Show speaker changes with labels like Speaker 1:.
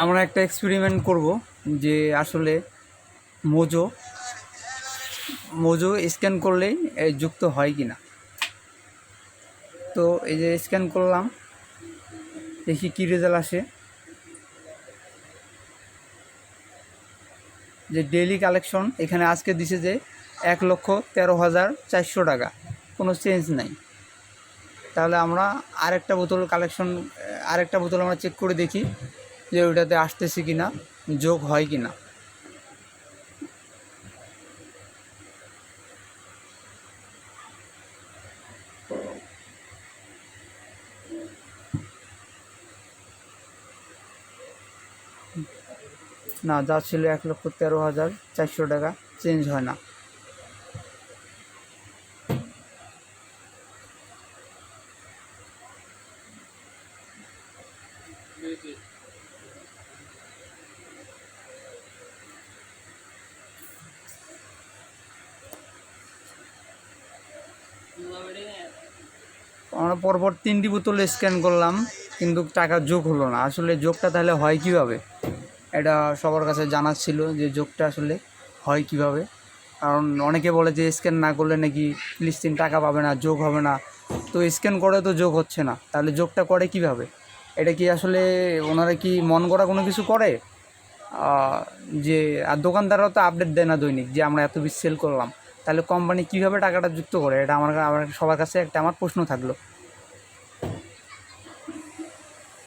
Speaker 1: আমরা একটা এক্সপেরিমেন্ট করব যে আসলে মোজো মোজো স্ক্যান করলেই যুক্ত হয় কি না। তো এই যে স্ক্যান করলাম, দেখি কী রেজাল্ট আসে। যে ডেইলি কালেকশন এখানে আজকে দিছে যে 1,13,400 টাকা, কোনো চেঞ্জ নাই। তাহলে আমরা আরেকটা বোতল আমরা চেক করে দেখি যে ওইটাতে আসতেছে কি না, যোগ হয় কি না। না, যা ছিল 1,13,400 টাকা, চেঞ্জ হয় না। আমরা পরপর 3টি বোতল স্ক্যান করলাম, কিন্তু টাকা যোগ হলো না। আসলে যোগটা তাহলে হয় কিভাবে, এটা সবার কাছে জানার ছিল যে যোগটা আসলে হয় কিভাবে। কারণ অনেকে বলে যে স্ক্যান না করলে নাকি ফিলিস্তিন টাকা পাবে না, যোগ হবে না। তো স্ক্যান করে তো যোগ হচ্ছে না, তাহলে যোগটা করে কিভাবে? এটা কি আসলে ওনারা কি মন গড়া কোনো কিছু করে? যে আর দোকানদাররাও তো আপডেট দেয় না দৈনিক যে আমরা এত বেশি সেল করলাম, তাহলে কোম্পানি কীভাবে টাকাটা যুক্ত করে? এটা আমার সবার কাছে একটা আমার প্রশ্ন থাকলো।